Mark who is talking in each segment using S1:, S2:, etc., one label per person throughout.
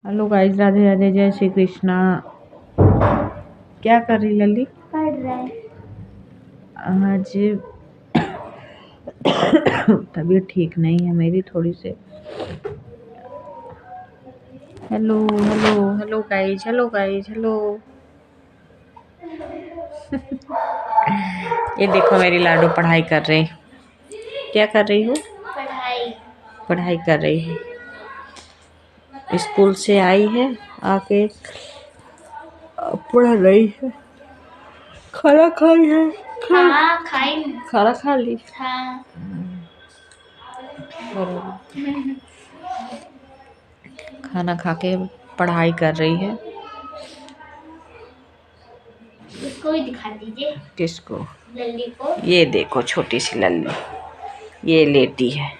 S1: Hello guys, Radhe Radhe, जय श्री कृष्णा। क्या कर रही लल्ली?
S2: पढ़ रहे।
S1: आज तबीयत ठीक नहीं है मेरी थोड़ी सी। Hello hello hello guys, hello guys, hello. ये देखो मेरी लाडो पढ़ाई कर रही। क्या कर रही हो? पढ़ाई कर रही है। स्कूल से आई है, आके पढ़ रही है। खाना खाई है?
S2: हाँ खाई।
S1: खाना खा ली?
S2: हाँ।
S1: खाना खा के पढ़ाई कर रही है।
S2: इसको भी दिखा दीजिए।
S1: किसको?
S2: लल्ली को।
S1: ये देखो छोटी सी लल्ली, ये लेटी है।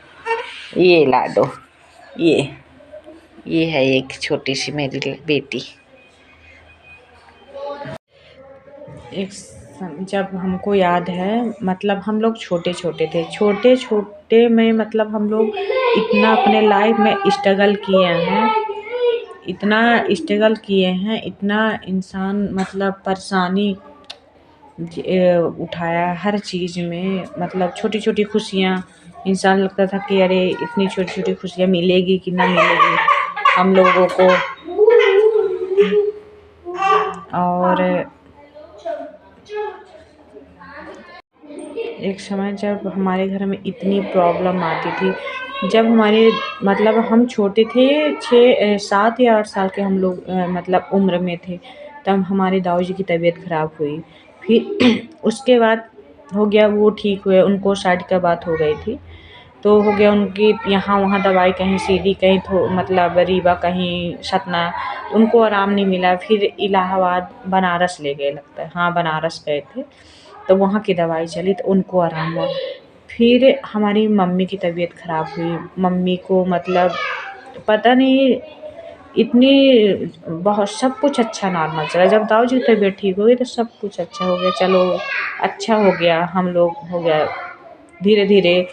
S1: ये लाडो, ये है एक छोटी सी मेरी बेटी। जब हमको याद है, मतलब हम लोग छोटे छोटे थे, छोटे छोटे में मतलब हम लोग इतना अपने लाइफ में स्ट्रगल किए हैं, इतना स्ट्रगल किए हैं, इतना इंसान मतलब परेशानी उठाया हर चीज़ में। मतलब छोटी छोटी खुशियाँ, इंसान लगता था कि अरे इतनी छोटी छोटी खुशियाँ मिलेगी कि ना मिलेगी हम लोगों को। और एक समय जब हमारे घर में इतनी प्रॉब्लम आती थी, जब हमारे मतलब हम छोटे थे, 7 या 8 साल के हम लोग मतलब उम्र में थे, तब हमारे दाऊजी की तबीयत ख़राब हुई। फिर उसके बाद हो गया, वो ठीक हुए, उनको साइड का बात हो गई थी, तो हो गया उनकी यहाँ वहाँ दवाई, कहीं सीधी, कहीं तो मतलब रीवा, कहीं सतना, उनको आराम नहीं मिला। फिर इलाहाबाद बनारस ले गए लगता है, हाँ बनारस गए थे, तो वहाँ की दवाई चली तो उनको आराम हुआ। फिर हमारी मम्मी की तबीयत ख़राब हुई। मम्मी को मतलब पता नहीं इतनी बहुत सब कुछ अच्छा नॉर्मल चला। जब दाऊजी की तबीयत ठीक हो गई तो सब कुछ अच्छा हो गया। चलो अच्छा हो गया, हम लोग हो गया, धीरे धीरे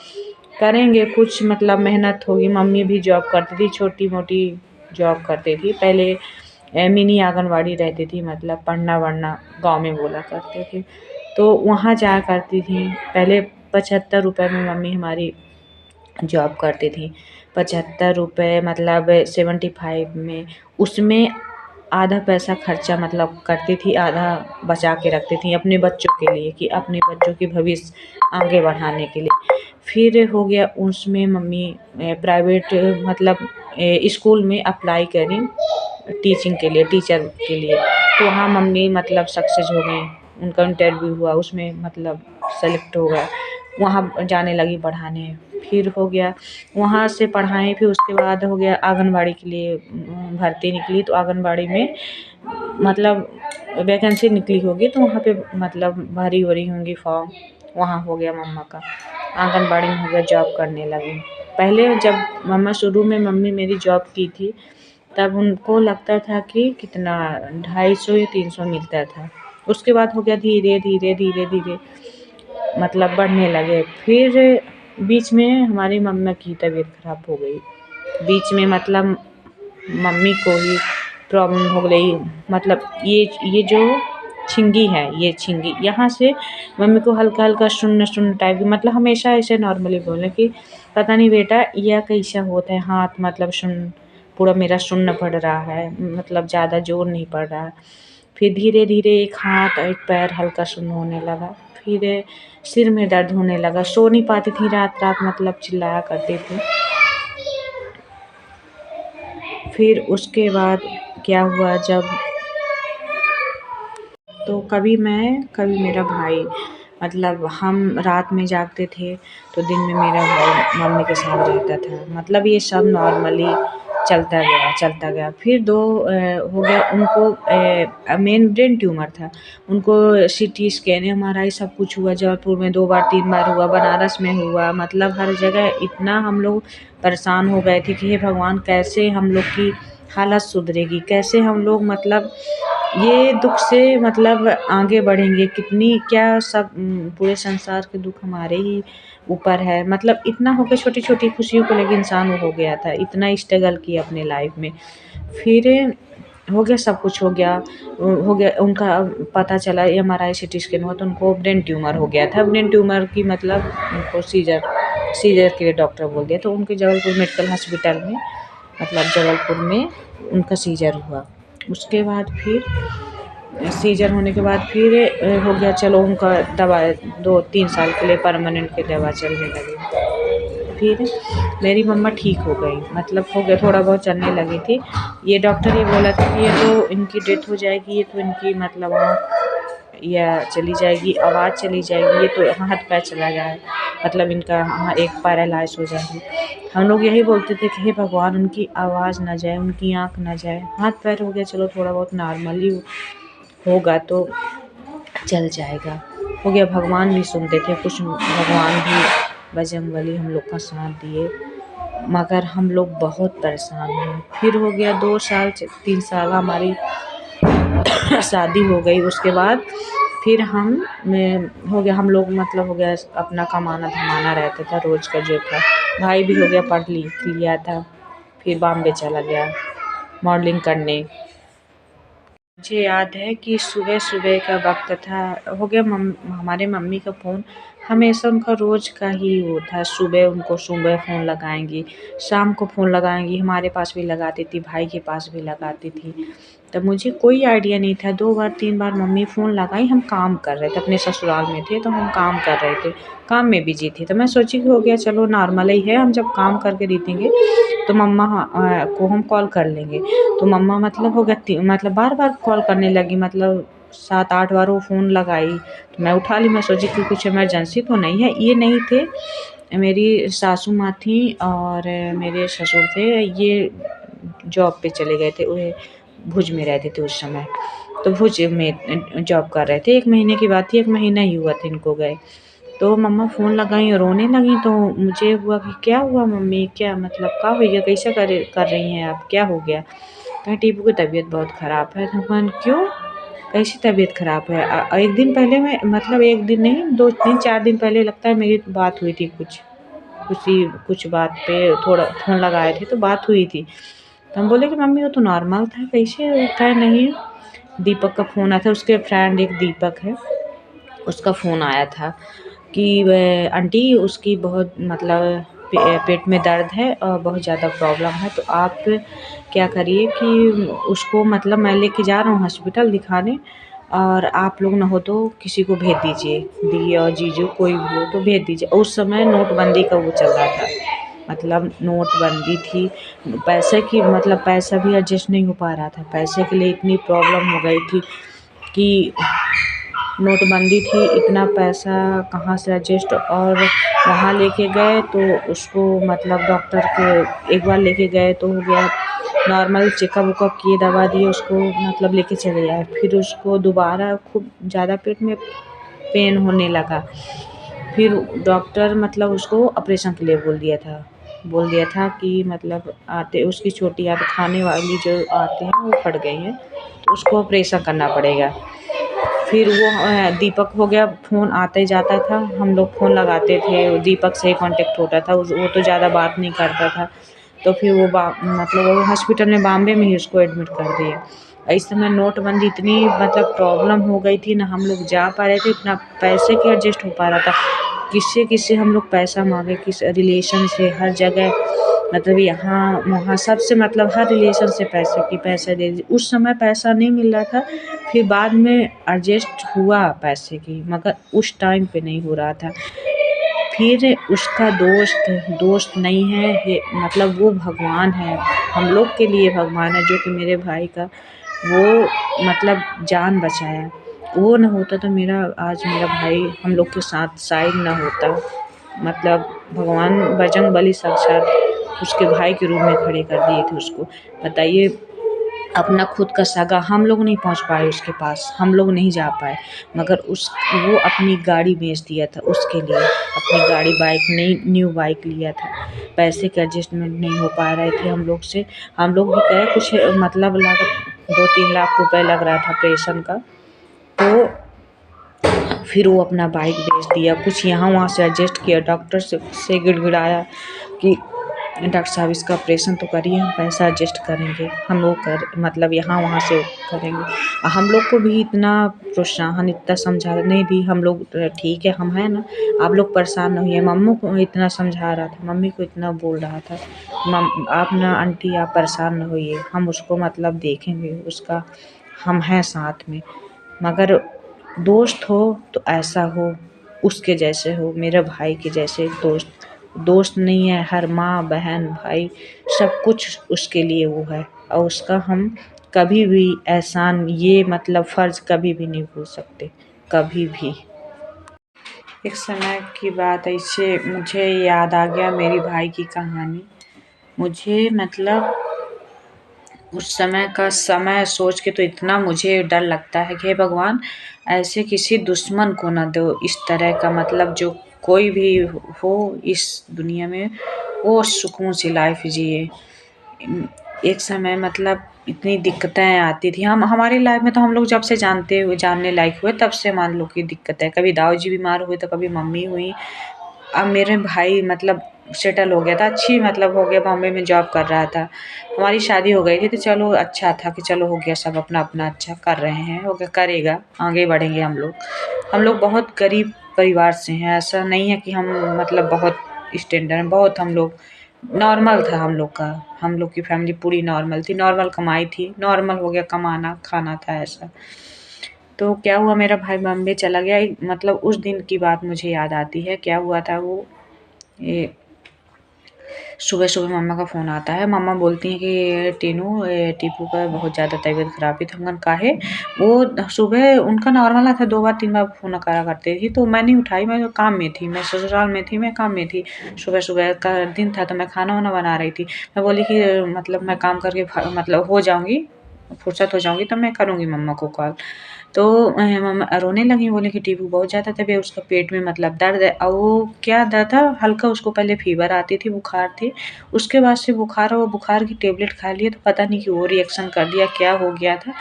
S1: करेंगे कुछ, मतलब मेहनत होगी। मम्मी भी जॉब करती थी, छोटी मोटी जॉब करती थी पहले। मिनी आंगनवाड़ी रहती थी, मतलब पढ़ना वढ़ना गांव में बोला करते थे, तो वहाँ जाया करती थी। पहले 75 रुपये में मम्मी हमारी जॉब करती थी। 75 रुपये मतलब 75 में, उसमें आधा पैसा खर्चा मतलब करती थी, आधा बचा के रखती थी अपने बच्चों के लिए, कि अपने बच्चों की भविष्य आगे बढ़ाने के लिए। फिर हो गया उसमें मम्मी प्राइवेट मतलब स्कूल में अप्लाई करी टीचिंग के लिए, टीचर के लिए, तो वहाँ मम्मी मतलब सक्सेस हो गई। उनका इंटरव्यू हुआ, उसमें मतलब सेलेक्ट हो गया, वहाँ जाने लगी पढ़ाने। फिर हो गया वहाँ से पढ़ाएँ, फिर उसके बाद हो गया आंगनबाड़ी के लिए भर्ती निकली, तो आंगनबाड़ी में मतलब वैकेंसी निकली होगी, तो वहाँ पे मतलब भरी वरी होंगी फॉर्म, वहाँ हो गया मम्मा का। आंगनबाड़ी में हो गया, जॉब करने लगी। पहले जब मम्मी मेरी जॉब की थी, तब उनको लगता था कि कितना 250 या 300 मिलता था। उसके बाद हो गया धीरे धीरे धीरे धीरे मतलब बढ़ने लगे। फिर बीच में हमारी मम्मा की तबीयत ख़राब हो गई। बीच में मतलब मम्मी को ही प्रॉब्लम हो गई, मतलब ये जो छिंगी है, ये छिंगी यहाँ से मम्मी को हल्का हल्का सुन्न सुन्न टाइप की, मतलब हमेशा ऐसे नॉर्मली बोले कि पता नहीं बेटा यह कैसा होता है, हाथ मतलब सुन्न, पूरा मेरा सुन्न पड़ रहा है, मतलब ज़्यादा जोर नहीं पड़ रहा। फिर धीरे धीरे एक हाथ एक पैर हल्का सुन्न होने लगा। फिर सिर में दर्द होने लगा, सो नहीं पाती थी रात रात, मतलब चिल्लाया करती थी। फिर उसके बाद क्या हुआ, जब तो कभी मैं कभी मेरा भाई, मतलब हम रात में जागते थे तो दिन में मेरा भाई मम्मी के साथ रहता था। मतलब ये सब नॉर्मली चलता गया। फिर हो गया उनको मेन ब्रेन ट्यूमर था, उनको सीटी स्कैन एमआरआई सब कुछ हुआ। जबलपुर में 2 बार 3 बार हुआ, बनारस में हुआ, मतलब हर जगह इतना हम लोग परेशान हो गए थे कि हे भगवान कैसे हम लोग की हालत सुधरेगी, कैसे हम लोग मतलब ये दुख से मतलब आगे बढ़ेंगे, कितनी क्या सब पूरे संसार के दुख हमारे ही ऊपर है। मतलब इतना हो गया, छोटी छोटी खुशियों को लेकर इंसान हो गया था, इतना स्ट्रगल किया अपने लाइफ में। फिर हो गया, सब कुछ हो गया उनका। पता चला MRI CT स्कैन हुआ तो उनको ब्रेन ट्यूमर हो गया था। ब्रेन ट्यूमर की मतलब उनको सीजर के लिए डॉक्टर बोल दिया, तो उनके जबलपुर मेडिकल हॉस्पिटल में मतलब जबलपुर में उनका सीजर हुआ। उसके बाद फिर सीजर होने के बाद फिर हो गया, चलो उनका दवा 2-3 साल के लिए परमानेंट की दवा चलने लगी। फिर मेरी मम्मा ठीक हो गई, मतलब हो गया, थोड़ा बहुत चलने लगी थी। ये डॉक्टर ये बोला था कि ये तो इनकी डेथ हो जाएगी, ये तो इनकी मतलब या चली जाएगी, आवाज़ चली जाएगी, ये तो हाथ पैर चला जाए, मतलब इनका एक पैरालाइज हो जाएगी। हम लोग यही बोलते थे कि हे भगवान उनकी आवाज़ ना जाए, उनकी आँख ना जाए। हाथ पैर हो गया, चलो थोड़ा बहुत नॉर्मली होगा तो चल जाएगा। हो गया, भगवान भी सुनते थे, कुछ भगवान भी बजरंगबली हम लोग का साथ दिए, मगर हम लोग बहुत परेशान हुए। फिर हो गया 2 साल 3 साल हमारी शादी हो गई। उसके बाद फिर हो गया, हम लोग मतलब हो गया अपना कमाना धमाना रहता था, रोज़ का जो था। भाई भी हो गया, पढ़ लिख लिया था, फिर बॉम्बे चला गया मॉडलिंग करने। मुझे याद है कि सुबह-सुबह का वक़्त था, हो गया हमारे मम्मी का फ़ोन हमेशा उनका रोज़ का ही वो था। सुबह फ़ोन लगाएँगी, शाम को फ़ोन लगाएँगी, हमारे पास भी लगाती थी, भाई के पास भी लगाती थी। तब मुझे कोई आइडिया नहीं था, 2 बार 3 बार मम्मी फ़ोन लगाई, हम काम कर रहे थे, अपने ससुराल में थे तो हम काम कर रहे थे, काम में बिज़ी थी। तो मैं सोची कि हो गया, चलो नॉर्मल ही है, हम जब काम करके देखेंगे तो मम्मा को हम कॉल कर लेंगे। तो मम्मा मतलब हो गया मतलब बार-बार कॉल करने लगी, मतलब 7-8 बार वो फ़ोन लगाई, तो मैं उठा ली। मैं सोची कि कुछ इमरजेंसी तो नहीं है। ये नहीं थे, मेरी सासू माँ थी और मेरे ससुर थे, ये जॉब पे चले गए थे, वो भुज में रहते थे उस समय। तो भुज में जॉब कर रहे थे, 1 महीने की बात थी, 1 महीना ही हुआ था इनको गए। तो मम्मा फ़ोन लगाईं और रोने लगीं, तो मुझे हुआ कि क्या हुआ मम्मी, क्या मतलब का हो गया, कैसा कर रही हैं आप, क्या हो गया? कहीं टीपू की तबीयत बहुत ख़राब है। तो मैंने क्यों? कैसी तबीयत ख़राब है? 1 दिन पहले मैं मतलब 1 दिन नहीं, 2 दिन 4 दिन पहले लगता है मेरी बात हुई थी कुछ बात पे थोड़ा फ़ोन लगाए थे तो बात हुई थी। तो हम बोले कि मम्मी वो तो नॉर्मल था, कैसे होता है नहीं? दीपक का फ़ोन आया था, उसके फ्रेंड एक दीपक है, उसका फ़ोन आया था कि वह आंटी उसकी बहुत मतलब पेट में दर्द है और बहुत ज़्यादा प्रॉब्लम है, तो आप क्या करिए कि उसको मतलब मैं लेके जा रहा हूँ हॉस्पिटल दिखाने, और आप लोग ना हो तो किसी को भेज दीजिए, दी और जीजू कोई भी हो तो भेज दीजिए। उस समय नोटबंदी का वो चल रहा था, मतलब नोटबंदी थी, पैसे की मतलब पैसा भी एडजस्ट नहीं हो पा रहा था। पैसे के लिए इतनी प्रॉब्लम हो गई थी कि नोटबंदी थी, इतना पैसा कहाँ से एडजस्ट, और वहाँ लेके गए तो उसको मतलब डॉक्टर के एक बार लेके गए तो हो गया, नॉर्मल चेकअप वेकअप किए, दवा दिए, उसको मतलब लेके चले आए। फिर उसको दोबारा खूब ज़्यादा पेट में पेन होने लगा। फिर डॉक्टर मतलब उसको ऑपरेशन के लिए बोल दिया था कि मतलब आते उसकी छोटी आँत खाने वाली जो आते हैं वो फट गई हैं, तो उसको ऑपरेशन करना पड़ेगा। फिर वो दीपक हो गया, फ़ोन आता ही जाता था, हम लोग फ़ोन लगाते थे, दीपक से ही कॉन्टेक्ट होता था, वो तो ज़्यादा बात नहीं करता था। तो फिर वो मतलब वो हॉस्पिटल में बॉम्बे में ही उसको एडमिट कर दिए। इस समय नोटबंदी इतनी मतलब प्रॉब्लम हो गई थी ना, हम लोग जा पा रहे थे, इतना पैसे की एडजस्ट हो पा रहा था। किससे हम लोग पैसा माँगे, किस रिलेशन से, हर जगह मतलब यहाँ वहाँ सबसे मतलब हर रिलेशन से पैसा दे दीजिए। उस समय पैसा नहीं मिल रहा था, फिर बाद में एडजस्ट हुआ पैसे की, मगर उस टाइम पे नहीं हो रहा था। फिर उसका दोस्त नहीं है ये, मतलब वो भगवान है, हम लोग के लिए भगवान है, जो कि मेरे भाई का वो मतलब जान बचाया। वो ना होता तो मेरा भाई हम लोग के साथ शायद ना होता। मतलब भगवान बजरंगबली साक्षात उसके भाई के रूप में खड़े कर दिए थे उसको। बताइए, अपना खुद का सगा हम लोग नहीं पहुंच पाए उसके पास, हम लोग नहीं जा पाए, मगर वो अपनी गाड़ी बेच दिया था उसके लिए, अपनी गाड़ी बाइक नई न्यू बाइक लिया था। पैसे के एडजस्टमेंट नहीं हो पा रहे थे हम लोग से, हम लोग भी गए, कुछ मतलब लागत 2-3 लाख रुपए लग रहा था ऑपरेशन का। तो फिर वो अपना बाइक बेच दिया, कुछ यहाँ वहाँ से एडजस्ट किया, डॉक्टर से गिड़गिड़ाया कि डॉक्टर साहब इसका ऑपरेशन तो करिए, हम पैसा एडजस्ट करेंगे, हम लोग कर मतलब यहाँ वहाँ से करेंगे। हम लोग को भी इतना प्रोत्साहन इतना समझा नहीं दी हम लोग, ठीक है हम हैं ना, आप लोग परेशान ना होइए। मम्मी को इतना समझा रहा था, मम्मी को इतना बोल रहा था, आप ना आंटी आप परेशान ना होइए, हम उसको मतलब देखेंगे, उसका हम हैं साथ में। मगर दोस्त हो तो ऐसा हो, उसके जैसे हो, मेरे भाई के जैसे दोस्त। दोस्त नहीं है, हर माँ बहन भाई सब कुछ उसके लिए वो है, और उसका हम कभी भी एहसान ये मतलब फ़र्ज़ कभी भी नहीं भूल सकते, कभी भी। एक समय की बात ऐसे मुझे याद आ गया मेरी भाई की कहानी। मुझे मतलब उस समय का समय सोच के तो इतना मुझे डर लगता है कि हे भगवान ऐसे किसी दुश्मन को ना दो, इस तरह का मतलब जो कोई भी हो इस दुनिया में वो सुकून से लाइफ जिए। एक समय मतलब इतनी दिक्कतें आती थी, हम हमारी लाइफ में तो हम लोग जब से जानने लायक हुए तब से मान लो कि दिक्कत है, कभी दाऊ जी बीमार हुए तो कभी मम्मी हुई। अब मेरे भाई मतलब सेटल हो गया था, अच्छी मतलब हो गया, बॉम्बे में जॉब कर रहा था, हमारी शादी हो गई थी, तो चलो अच्छा था कि चलो हो गया, सब अपना अपना अच्छा कर रहे हैं, हो गया करेगा, आगे बढ़ेंगे हम लोग बहुत गरीब परिवार से हैं, ऐसा नहीं है कि हम मतलब बहुत स्टैंडर्ड हैं, बहुत हम लोग नॉर्मल था हम लोग का, हम लोग की फैमिली पूरी नॉर्मल थी, नॉर्मल कमाई थी, नॉर्मल हो गया, कमाना खाना था ऐसा। तो क्या हुआ मेरा भाई बॉम्बे चला गया, मतलब उस दिन की बात मुझे याद आती है, क्या हुआ था वो, ये सुबह-सुबह मम्मा का फ़ोन आता है, मम्मा बोलती हैं कि टीनू टीपू का बहुत ज़्यादा तबीयत ख़राब है, तो हम कहा काहे? वो सुबह उनका नॉर्मल आता है, 2 बार 3 बार फ़ोन करा करती थी, तो मैं नहीं उठाई, मैं तो काम में थी, मैं ससुराल में थी, मैं काम में थी। सुबह-सुबह का दिन था, तो मैं खाना-वाना बना रही थी। मैं बोली कि मतलब मैं काम करके मतलब हो जाऊँगी, फुर्सत हो जाऊँगी, तब मैं करूँगी मम्मा को कॉल। तो मम्मा रोने लगी, बोली कि टीपू बहुत ज़्यादा तबीयत उसका पेट में मतलब दर्द है, और वो क्या दर्द था, हल्का उसको पहले फ़ीवर आती थी, बुखार थी, उसके बाद से बुखार, और वो बुखार की टेबलेट खा लिए तो पता नहीं क्यों वो रिएक्शन कर दिया, क्या हो गया था,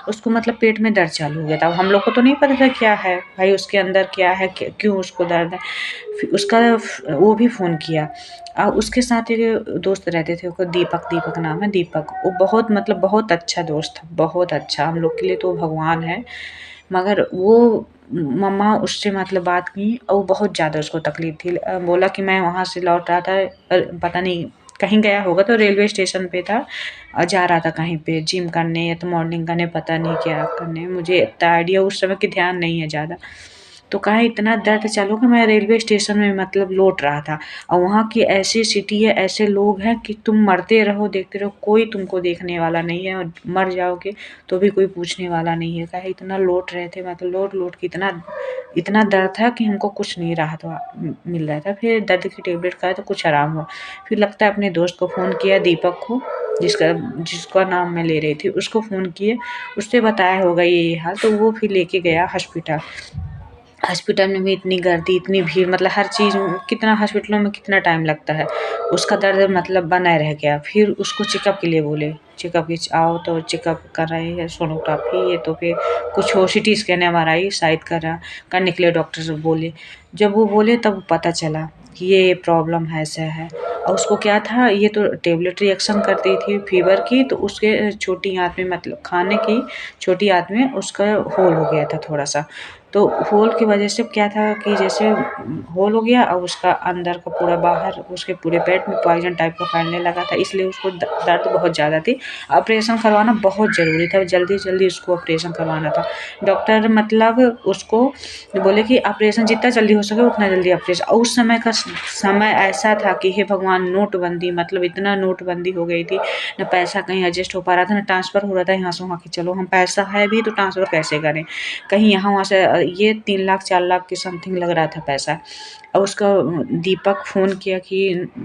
S1: उसको मतलब पेट में दर्द चालू हो गया था। अब हम लोग को तो नहीं पता था क्या है, भाई उसके अंदर क्या है, क्यों उसको दर्द है। फिर उसका वो भी फ़ोन किया, उसके साथ एक दोस्त रहते थे, उसका दीपक दीपक नाम है, दीपक, वो बहुत मतलब बहुत अच्छा दोस्त था, बहुत अच्छा, हम लोग के लिए तो भगवान है। मगर वो मम्मा उससे मतलब बात की, और वो बहुत ज़्यादा उसको तकलीफ़ थी, बोला कि मैं वहाँ से लौट रहा था, पता नहीं कहीं गया होगा, तो रेलवे स्टेशन पे था, जा रहा था कहीं पे जिम करने या तो मॉर्निंग करने, पता नहीं क्या करने, मुझे इतना आइडिया उस समय की ध्यान नहीं है ज़्यादा। तो कहा इतना दर्द चालू कि मैं रेलवे स्टेशन में मतलब लौट रहा था, और वहाँ की ऐसी सिटी है, ऐसे लोग हैं कि तुम मरते रहो, देखते रहो, कोई तुमको देखने वाला नहीं है, और मर जाओगे तो भी कोई पूछने वाला नहीं है। कहा इतना लौट रहे थे, मतलब लौट-लौट के इतना इतना दर्द था कि हमको कुछ नहीं राहत मिल रहा था। फिर दर्द की टेबलेट खाए तो कुछ आराम हुआ। फिर लगता है अपने दोस्त को फ़ोन किया, दीपक को, जिसका नाम मैं ले रही थी, उसको फ़ोन किए, उससे बताया होगा ये हाल, तो वो फिर लेके गया हॉस्पिटल। हॉस्पिटल में भी इतनी गर्दी, इतनी भीड़, मतलब हर चीज़ कितना हॉस्पिटलों में कितना टाइम लगता है। उसका दर्द मतलब बना रह गया। फिर उसको चेकअप के लिए बोले, चेकअप की आओ, तो चेकअप कराई है, सोनोग्राफ़ी, ये तो फिर कुछ हो, सीटी स्कैन, एमआरआई शायद करने के लिए डॉक्टर से बोले। जब वो बोले तब पता चला कि ये प्रॉब्लम है, ऐसा है। और उसको क्या था, ये तो टेबलेट रिएक्शन करती थी फ़ीवर की, तो उसके छोटी आँत में मतलब खाने की छोटी आँत में उसका होल हो गया था थोड़ा-सा। तो होल की वजह से क्या था कि जैसे होल हो गया, और उसका अंदर का पूरा बाहर उसके पूरे पेट में पॉइज़न टाइप का फैलने लगा था, इसलिए उसको दर्द बहुत ज़्यादा थी। ऑपरेशन करवाना बहुत ज़रूरी था, जल्दी-जल्दी उसको ऑपरेशन करवाना था। डॉक्टर मतलब उसको बोले कि ऑपरेशन जितना जल्दी हो सके उतना जल्दी ऑपरेशन, और उस समय का समय ऐसा था कि हे भगवान, नोटबंदी, मतलब इतना नोटबंदी हो गई थी, ना पैसा कहीं एडजस्ट हो पा रहा था, ना ट्रांसफ़र हो रहा था यहाँ से वहाँ कि चलो हम पैसा है भी तो ट्रांसफ़र कैसे करें? कहीं यहाँ वहाँ से ये 3 लाख 4 लाख के समथिंग लग रहा था पैसा। और उसका दीपक फ़ोन किया कि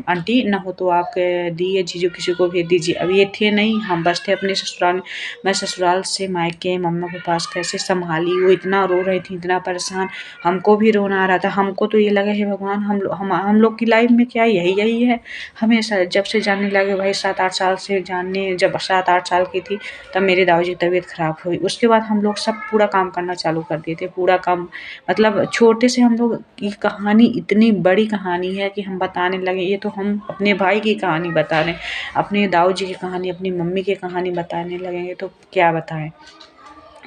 S1: आंटी ना हो तो आप दिए जीजू किसी को भेज दीजिए। अब ये थे नहीं, हम बस थे अपने ससुराल में। मैं ससुराल से मायके मम्मा के पास कैसे सँभाली, वो इतना रो रही थी, इतना परेशान, हमको भी रोना आ रहा था। हमको तो ये लगा हे भगवान, हम लोग की लाइफ़ में क्या यही है? हमेशा जब से जानने लगे भाई 7-8 साल से जानने, जब 7-8 साल की थी तब मेरे दाऊ जी की तबीयत ख़राब हुई। उसके बाद हम लोग सब पूरा काम करना चालू कर दिए थे, पूरा पूरा काम मतलब छोटे से हम लोग की कहानी इतनी बड़ी कहानी है कि हम बताने लगे ये तो हम अपने भाई की कहानी बता रहे हैं, अपने दाऊ जी की कहानी, अपनी मम्मी की कहानी बताने लगेंगे तो क्या बताएँ।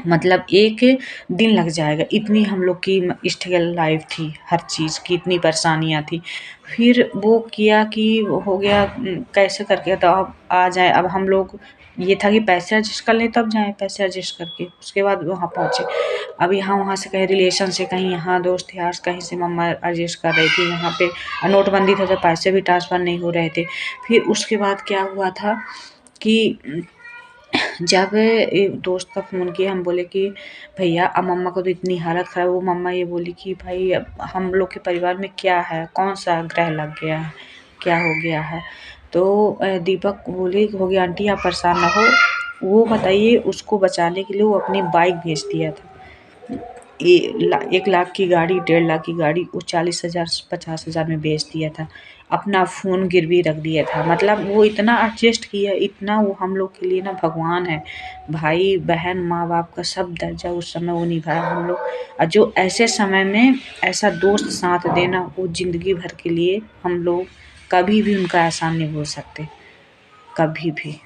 S1: मतलब एक दिन लग जाएगा, इतनी हम लोग की स्ट्रगल लाइफ थी, हर चीज़ की इतनी परेशानियाँ थी। फिर वो किया कि हो गया कैसे करके तो अब आ जाए, अब हम लोग ये था कि पैसे एडजस्ट कर लें तब जाएँ, पैसे एडजस्ट करके, उसके बाद वहाँ पहुँचे। अब यहाँ वहाँ से कहीं रिलेशन से, कहीं यहाँ दोस्त यार, कहीं से मम्मा एडजस्ट कर रही थी, यहाँ पे नोटबंदी था तो पैसे भी ट्रांसफ़र नहीं हो रहे थे। फिर उसके बाद क्या हुआ था कि जब एक दोस्त का फ़ोन किया, हम बोले कि भैया अब मम्मा को तो इतनी हालत ख़राब, वो मम्मा ये बोली कि भाई अब हम लोग के परिवार में क्या है, कौन-सा ग्रह लग गया है, क्या हो गया है? तो दीपक बोली हो गया आंटी आप परेशान ना हो, वो बताइए उसको बचाने के लिए वो अपनी बाइक बेच दिया था। 1 लाख की गाड़ी, 1.5 लाख की गाड़ी वो 40,000 50,000 में बेच दिया था। अपना फ़ोन गिरवी रख दिया था। मतलब वो इतना एडजस्ट किया, इतना वो हम लोग के लिए ना भगवान है। भाई, बहन, माँ-बाप का सब दर्जा उस समय वो निभाया हम लोग। और जो ऐसे समय में ऐसा दोस्त साथ देना, वो ज़िंदगी भर के लिए हम लोग कभी भी उनका एहसान नहीं भूल सकते, कभी भी।